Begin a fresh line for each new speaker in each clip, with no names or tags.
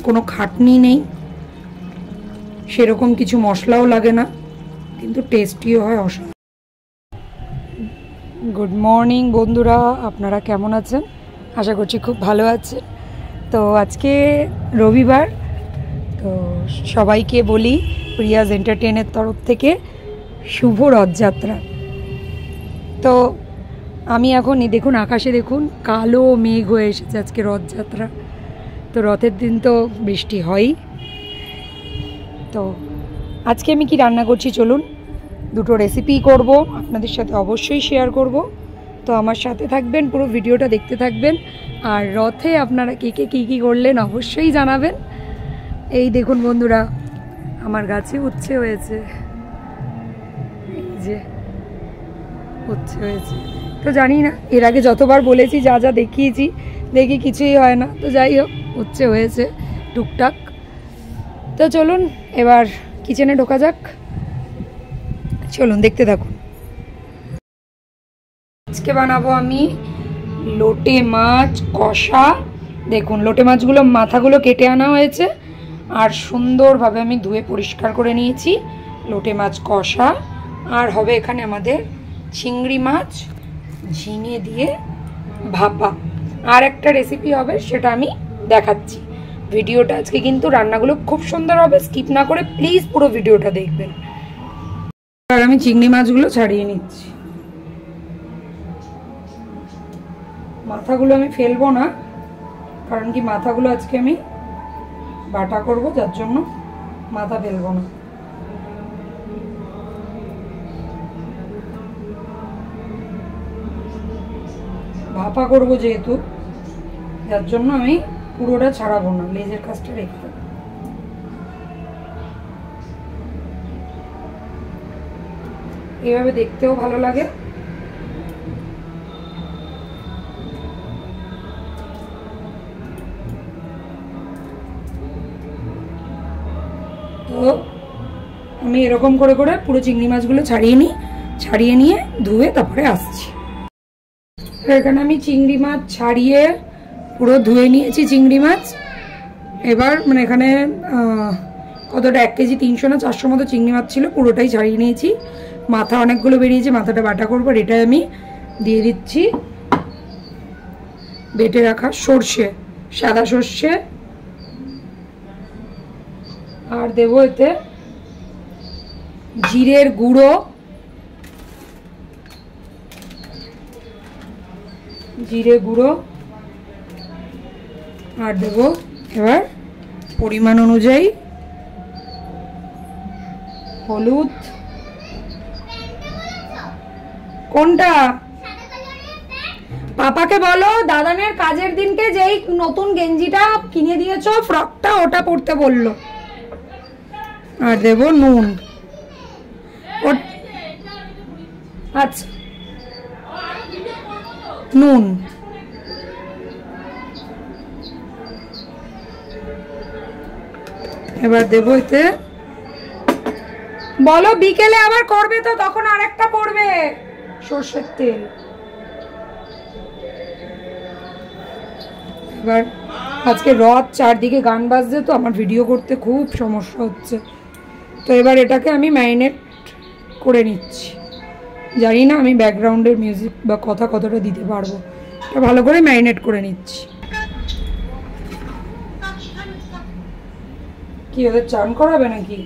কোনো খাটনি নেই, সেরকম কিছু মশলাও লাগে না, কিন্তু টেস্টিও হয় অসাধারণ। গুড মর্নিং বন্ধুরা, আপনারা কেমন আছেন? আশা করছি খুব ভালো আছেন। তো আজকে রবিবার, তো সবাইকে বলি প্রিয়াজ এন্টারটেনের তরফ থেকে শুভ রথযাত্রা। তো আমি এখনই দেখুন আকাশে দেখুন কালো মেঘ হয়ে এসেছে, আজকে রথযাত্রা। তো রথের দিন তো বৃষ্টি হয়ই। তো আজকে আমি কি রান্না করছি চলুন, দুটো রেসিপি করব, আপনাদের সাথে অবশ্যই শেয়ার করব। তো আমার সাথে থাকবেন, পুরো ভিডিওটা দেখতে থাকবেন। আর রথে আপনারা কে কে কী কী করলেন অবশ্যই জানাবেন। এই দেখুন বন্ধুরা, আমার গাছে উচ্ছে হয়েছে, এই যে উচ্ছে হয়েছে। তো জানি না, এর আগে যতবার বলেছি যা যা দেখিয়েছি দেখি কিছুই হয় না। তো যাই হোক, উচ্ছে হয়েছে টুকটাক। তো চলুন এবার কিচেনে ঢোকা যাক, চলুন দেখতে থাকুন। আজকে বানাবো আমি লোটে মাছ কষা। দেখুন লোটে মাছগুলো মাথাগুলো কেটে আনা হয়েছে, আর সুন্দরভাবে আমি ধুয়ে পরিষ্কার করে নিয়েছি। লোটে মাছ কষা, আর হবে এখানে আমাদের চিংড়ি মাছ ঝিঙে দিয়ে ভাপা। আর একটা রেসিপি হবে, সেটা আমি দেখাচ্ছি। ভিডিওটা আজকে কিন্তু রান্নাগুলো খুব সুন্দর হবে, স্কিপ না করে প্লিজ পুরো ভিডিওটা দেখবেন। আর আমি চিংড়ি মাছগুলো ছাড়িয়ে নিচ্ছি। মাথাগুলো আমি ফেলবো না, কারণ কি মাথাগুলো আজকে আমি বাটা করব, যার জন্য মাথা ফেলবো না। ভাপা করব যেহেতু, যার জন্য আমি পুরোটা ছাড়াবো না, লেজের কাজটা রেখে দেবো। এভাবে দেখতেও ভালো লাগে। তো আমি এরকম করে করে পুরো চিংড়ি মাছগুলো ছাড়িয়ে নিয়ে ধুয়ে তারপরে আসছি। এখানে আমি চিংড়ি মাছ ছাড়িয়ে পুরো ধুয়ে নিয়েছি চিংড়ি মাছ। এবার মানে এখানে কতটা 1 কেজি 300 না 400 মতো চিংড়ি মাছ ছিল, পুরোটাই ছাড়িয়ে নিয়েছি। মাথা অনেকগুলো বেরিয়েছে, মাথাটা বাটা করবো। এটাই আমি দিয়ে দিচ্ছি বেটে রাখা সর্ষে, সাদা সর্ষে, আর দেবো এতে জিরের গুঁড়ো, জিরে গুঁড়ো, আর দেবো এবার পরিমাণ অনুযায়ী হলুদ। কোনটা? পাপাকে বলো দাদানের কাজের দিনকে যেই নতুন গেঞ্জিটা কিনে দিয়েছো, ফ্রকটা, ওটা পরতে বললো। আর দেবো নুন। আচ্ছা, নুন। এবার দেবো এতে, বলো বিকেলে আবার করবে তো, তখন আরেকটা পড়বে সর্ষের তেল। এবার আজকে রথ, চারদিকে গান বাজছে, তো আমার ভিডিও করতে খুব সমস্যা হচ্ছে। তো এবার এটাকে আমি ম্যারিনেট করে নিচ্ছি। জানি না আমি ব্যাকগ্রাউন্ডের মিউজিক বা কথা কতটা দিতে পারবো, এটা ভালো করে ম্যারিনেট করে নিচ্ছি। কি ওদের চান করাবে নাকি?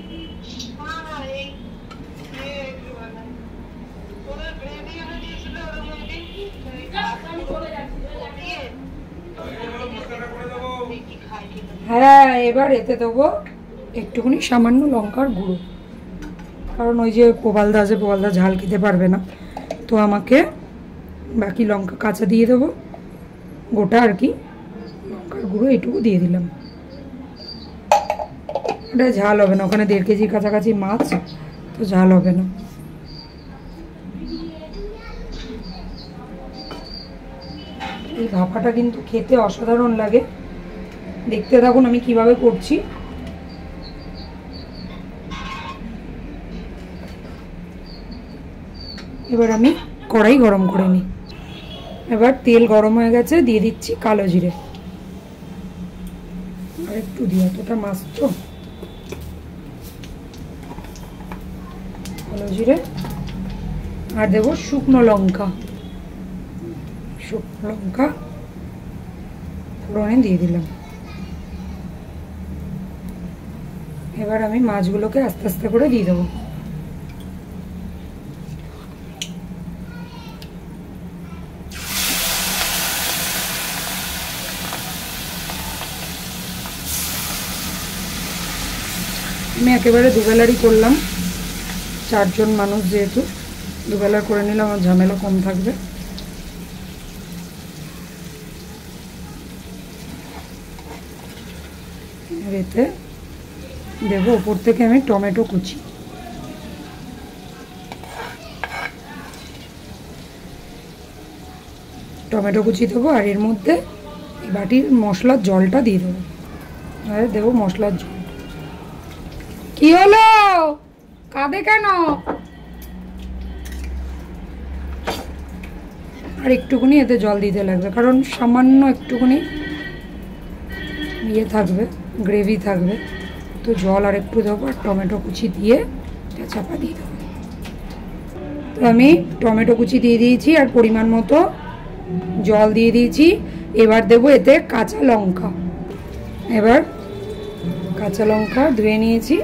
হ্যাঁ, এবার এতে দেবো একটুখানি সামান্য লঙ্কার গুঁড়ো, কারণ ওই যে প্রবালদা আছে, প্রবালদা ঝাল খেতে পারবে না, তো আমাকে বাকি লঙ্কা কাঁচা দিয়ে দেবো, গোটা আর কি। লঙ্কার গুঁড়ো এটুকু দিয়ে দিলাম, এটা ঝাল হবে না, ওখানে 1.5 কেজির কাছাকাছি মাছ, তো ঝাল হবে না। এই ভাপাটা কিন্তু খেতে অসাধারণ লাগে, দেখতে থাকুন আমি কিভাবে করছি। এবার আমি কড়াই গরম করে নিই। এবার তেল গরম হয়ে গেছে, দিয়ে দিচ্ছি কালো জিরে। আর একটু দিই, এতটা মাছ তো। কালো জিরে আর দেবো শুকনো লঙ্কা। শুকনো লঙ্কা ফোড়নে দিয়ে দিলাম। এবার আমি মাছগুলোকে আস্তে আস্তে করে দিয়ে দেবো। আমি একেবারে দুবেলারই করলাম, 4 জন মানুষ যেহেতু দুবেলার করে নিলাম, আমার ঝামেলা কম থাকবে। এতে দেবো ওপর থেকে আমি টমেটো কুচি। টমেটো কুচি দেবো আর এর মধ্যে এই বাটির মশলার জলটা দিয়ে দেবো। আর দেবো মশলার জল। কি হলো, কাঁদে কেন? আর একটুখানি এতে জল দিতে লাগবে, কারণ সামান্য একটুখানি ইয়ে থাকবে, গ্রেভি থাকবে, তো জল আর একটু দেবো আর টমেটো কুচি দিয়ে চাপা দিয়ে দেবো। তো আমি টমেটো কুচি দিয়ে দিয়েছি আর পরিমাণ মতো জল দিয়ে দিয়েছি। এবার দেবো এতে কাঁচা লঙ্কা। এবার কাঁচা লঙ্কা ধুয়ে নিয়েছি।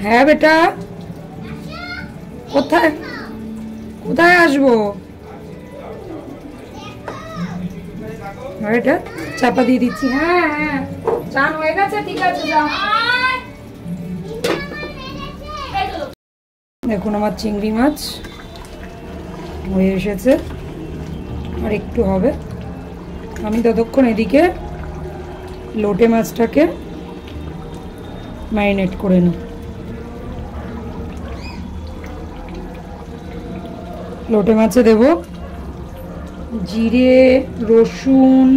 হ্যাঁ বেটা, কোথায় কোথায় আসবো? এটা চাপা দিয়ে দিচ্ছি। হ্যাঁ হ্যাঁ, চান হয়ে গেছে, ঠিক আছে যাও। দেখুন আমার চিংড়ি মাছ হয়ে এসেছে, আর একটু হবে। আমি ততক্ষণ এদিকে লোটে মাছটাকে ম্যারিনেট করে নিই। লোটে মাছে দেব জিরে, রসুন,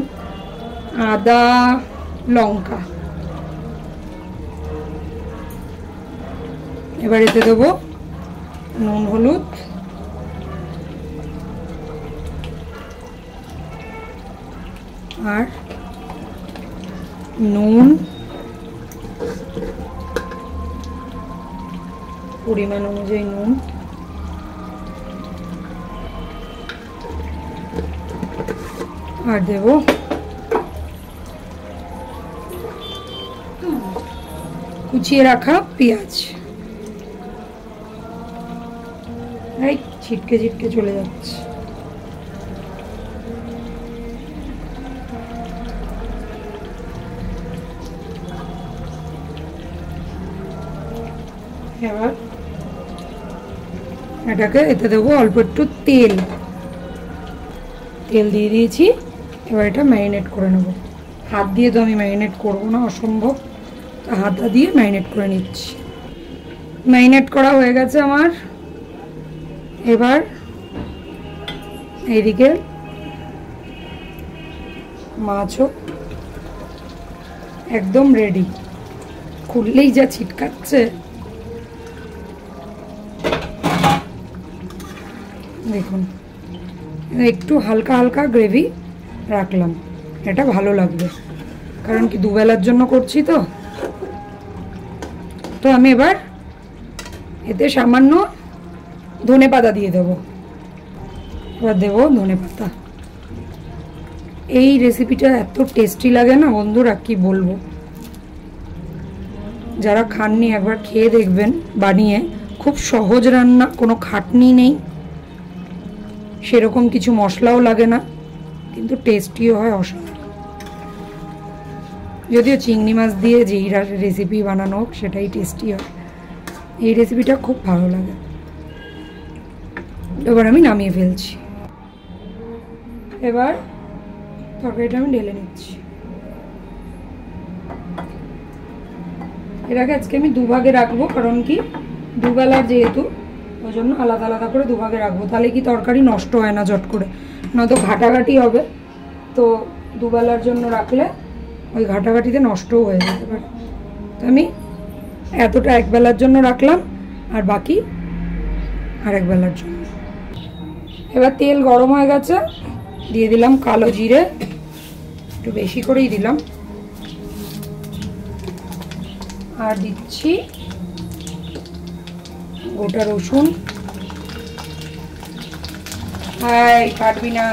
আদা, লঙ্কা। এবার এতে দেবো নুন, হলুদ, আর নুন পরিমাণ অনুযায়ী নুন, আর দেব কুচিয়ে রাখা পেঁয়াজ। এই ছিটকে ছিটকে চলে যাচ্ছে। এবার এটাকে এতে দেবো অল্প একটু তেল। তেল দিয়ে দিয়েছি। এবার এটা ম্যারিনেট করে নেব। হাত দিয়ে তো আমি ম্যারিনেট করবো না, অসম্ভব। হাতা দিয়ে ম্যারিনেট করে নিচ্ছি। ম্যারিনেট করা হয়ে গেছে আমার। এবার এইদিকে মাছও একদম রেডি। খুললেই যা ছিটকাচ্ছে, দেখুন। একটু হালকা হালকা গ্রেভি রাখলাম, এটা ভালো লাগবে, কারণ কি দুবেলার জন্য করছি তো। তো আমি এবার এতে সামান্য ধনেপাতা দিয়ে দেবো। এবার দেবো ধনেপাতা। এই রেসিপিটা এত টেস্টি লাগে না বন্ধুরা, কি বলবো। যারা খাননি একবার খেয়ে দেখবেন বানিয়ে। খুব সহজ রান্না, কোনো খাটনি নেই, সেরকম কিছু মশলাও লাগে না, কিন্তু টেস্টিও হয় অসাধারণ। যদিও চিংড়ি মাছ দিয়ে যেই রেসিপি বানানো হোক সেটাই টেস্টি হয়, এই রেসিপিটা খুব ভালো লাগে। এবার আমি নামিয়ে ফেলছি। এবার তরকারিটা আমি ঢেলে নিচ্ছি। এটাকে আজকে আমি দুভাগে রাখবো, কারণ কি দুবেলার যেহেতু, ওই জন্য আলাদা আলাদা করে দুভাগে রাখবো। তাহলে কি তরকারি নষ্ট হয় না চট করে, নয়তো ঘাটাঘাটি হবে। তো দুবেলার জন্য রাখলে ওই ঘাটাঘাটিতে নষ্টও হয়ে যেতে পারে। তো আমি এতটা একবেলার জন্য রাখলাম, আর বাকি আর একবেলার জন্য। এবার তেল গরম হয়ে গেছে, দিয়ে দিলাম কালো জিরে, একটু বেশি করেই দিলাম। আর দিচ্ছি গোটা রসুন। হাই কাটবি না,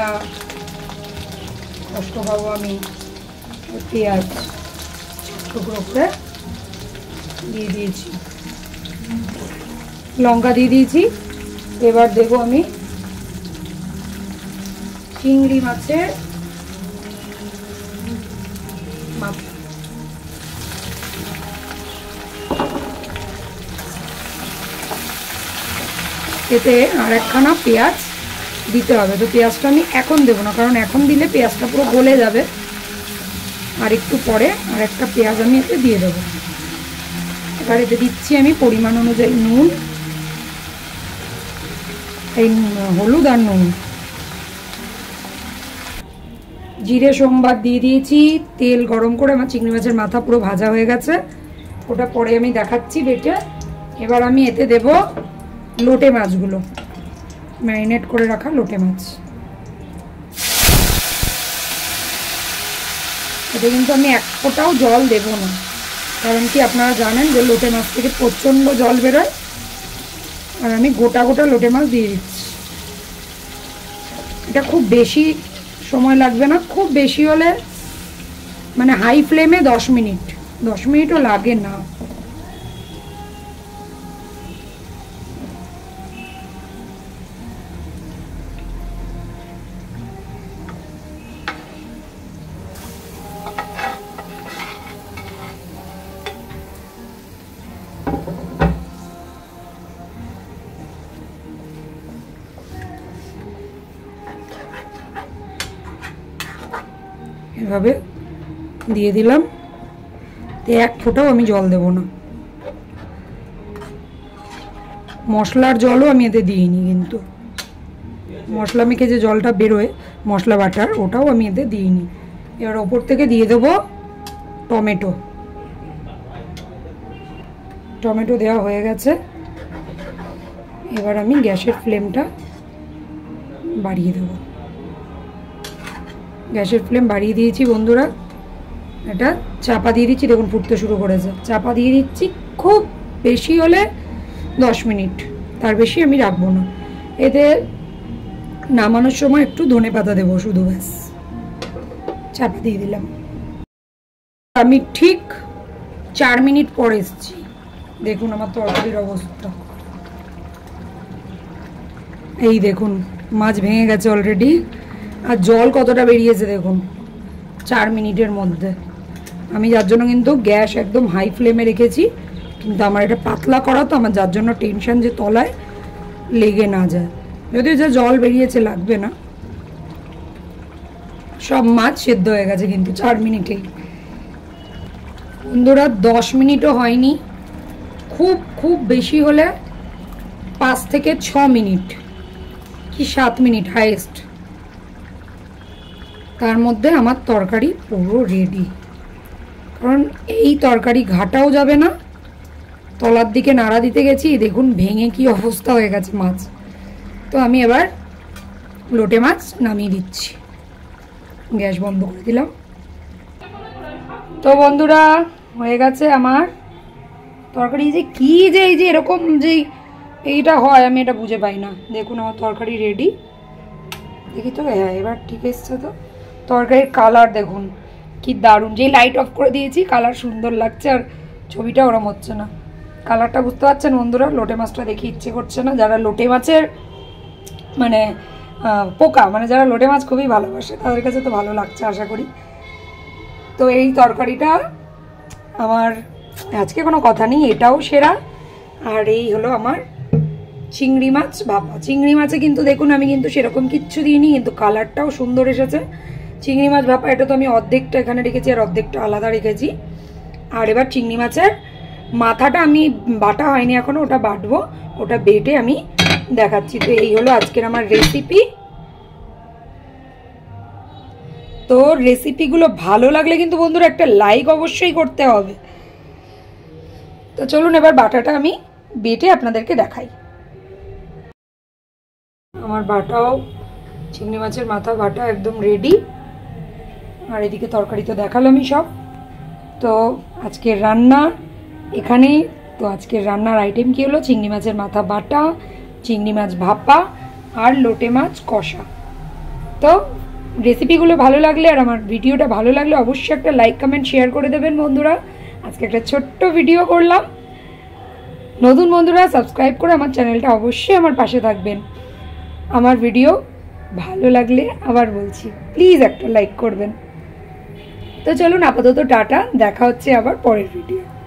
কষ্ট পাবো আমি। পেঁয়াজ টুকরো করে দিয়ে দিয়েছি, লঙ্কা দিয়ে দিয়েছি। এবার দেবো আমি চিংড়ি মাছের মাথা। এতে আর একখানা পেঁয়াজ দিতে হবে। তো পেঁয়াজটা আমি এখন দেবো না, কারণ এখন দিলে পেঁয়াজটা পুরো গলে যাবে। আর একটু পরে আর একটা পেঁয়াজ আমি এতে দিয়ে দেবো। এবার এতে দিচ্ছি আমি পরিমাণ অনুযায়ী নুন, এই হলুদ আর নুন। জিরে সোমবার দিয়ে দিয়েছি। তেল গরম করে আমার চিংড়ি মাছের মাথা পুরো ভাজা হয়ে গেছে, ওটা পরে আমি দেখাচ্ছি বেটে। এবার আমি এতে দেব লোটে মাছগুলো, ম্যারিনেট করে রাখা লোটে মাছ। এতে কিন্তু আমি এক ফোঁটাও জল দেব না, কারণ কি আপনারা জানেন যে লোটে মাছ থেকে প্রচণ্ড জল বেরোয়। আর আমি গোটা গোটা লোটে মাছ দিয়ে দিচ্ছি। এটা খুব বেশি সময় লাগবে না, খুব বেশি হলে মানে হাই ফ্লেমে 10 মিনিট, 10 মিনিটও লাগে না। এভাবে দিয়ে দিলাম, এক ফোঁটাও আমি জল দেব না। মশলার জলও আমি এতে দিইনি, কিন্তু মশলা মেখে যে জলটা বেরোয় মশলা বাটার, ওটাও আমি এতে দিইনি। এবার ওপর থেকে দিয়ে দেবো টমেটো। টমেটো দেওয়া হয়ে গেছে। এবার আমি গ্যাসের ফ্লেমটা বাড়িয়ে দেবো। গ্যাসের ফ্লেম বাড়িয়ে দিয়েছি বন্ধুরা। এটা চাপা দিয়ে দিচ্ছি, দেখুন ফুটতে শুরু করেছে। চাপা দিয়ে দিচ্ছি, খুব বেশি হলে 10 মিনিট, তার বেশি আমি রাখবো না। এতে নামানোর সময় একটু ধনেপাতা দেবো শুধু, ব্যাস। চাপা দিয়ে দিলাম। আমি ঠিক 4 মিনিট পর এসেছি, দেখুন আমার তরকারির অবস্থা। এই দেখুন মাছ ভেঙে গেছে অলরেডি, আর জল কতটা বেরিয়েছে দেখুন 4 মিনিটের মধ্যে। আমি যার জন্য কিন্তু গ্যাস একদম হাই ফ্লেমে রেখেছি, কিন্তু আমার এটা পাতলা করা, তো আমার যার জন্য টেনশন যে তলায় লেগে না যায়। যদিও যা জল বেরিয়েছে লাগবে না। সব মাছ সেদ্ধ হয়ে গেছে কিন্তু 4 মিনিটেই। বন্ধুরা 10 মিনিটও হয়নি, খুব খুব বেশি হলে 5 থেকে 6 মিনিট কি 7 মিনিট হাইয়েস্ট। তার মধ্যে আমার তরকারি পুরো রেডি। কারণ এই তরকারি ঘাটাও যাবে না। তলার দিকে নাড়া দিতে গেছি, দেখুন ভেঙে কি অবস্থা হয়ে গেছে মাছ। তো আমি এবার লোটে মাছ নামিয়ে দিচ্ছি, গ্যাস বন্ধ করে দিলাম। তো বন্ধুরা হয়ে গেছে আমার তরকারি। যে কি যে এই যে এরকম যে এইটা হয় আমি এটা বুঝে পাই না। দেখুন আমার তরকারি রেডি, দেখি তো, হ্যাঁ এবার ঠিক এসছে। তো তরকারির কালার দেখুন কি দারুণ, যেই লাইট অফ করে দিয়েছি কালার সুন্দর লাগছে, আর ছবিটা ওরম হচ্ছে না। কালারটা বুঝতে পারছেন বন্ধুরা? লোটে মাছটা দেখে ইচ্ছে করছে না। যারা লোটে মাছের মানে পোকা, মানে যারা লোটে মাছ খুবই ভালোবাসে, তাদের কাছে তো ভালো লাগছে আশা করি। তো এই তরকারিটা আমার আজকে কোনো কথা নেই, এটাও সেরা। আর এই হলো আমার চিংড়ি মাছ ভাপা। চিংড়ি মাছে কিন্তু দেখুন আমি কিন্তু সেরকম কিচ্ছু দিইনি, কিন্তু কালারটাও সুন্দর এসেছে। চিংড়ি মাছ ভাপা, এটা তো আমি অর্ধেকটা এখানে রেখেছি আর অর্ধেকটা আলাদা রেখেছি। আর এবার চিংড়ি মাছের মাথাটা আমি বাটা হয়নি এখনো, ওটা বাটবো, ওটা বেটে আমি দেখাচ্ছি। তো এই হলো আজকের আমার রেসিপি। তো রেসিপিগুলো ভালো লাগলে কিন্তু বন্ধুরা একটা লাইক অবশ্যই করতে হবে। তো চলুন এবার বাটাটা আমি বেটে আপনাদেরকে দেখাই। আমার বাটাও চিংড়ি মাছের মাথা বাটা একদম রেডি। আর এদিকে তরকারি তো দেখালামই সব। তো আজকের রান্না এখানে তো আজকের রান্নার আইটেম কী হলো, চিংড়ি মাছের মাথা বাটা, চিংড়ি মাছ ভাপা আর লোটে মাছ কষা। তো রেসিপিগুলো ভালো লাগলে আর আমার ভিডিওটা ভালো লাগলে অবশ্যই একটা লাইক কমেন্ট শেয়ার করে দেবেন বন্ধুরা। আজকে একটা ছোট্ট ভিডিও করলাম। নতুন বন্ধুরা সাবস্ক্রাইব করে আমার চ্যানেলটা অবশ্যই আমার পাশে থাকবেন। আমার ভিডিও ভালো লাগলে আবার বলছি প্লিজ একটা লাইক করবেন। তো চলুন আপাতত টাটা, দেখা হচ্ছে আবার পরের ভিডিও।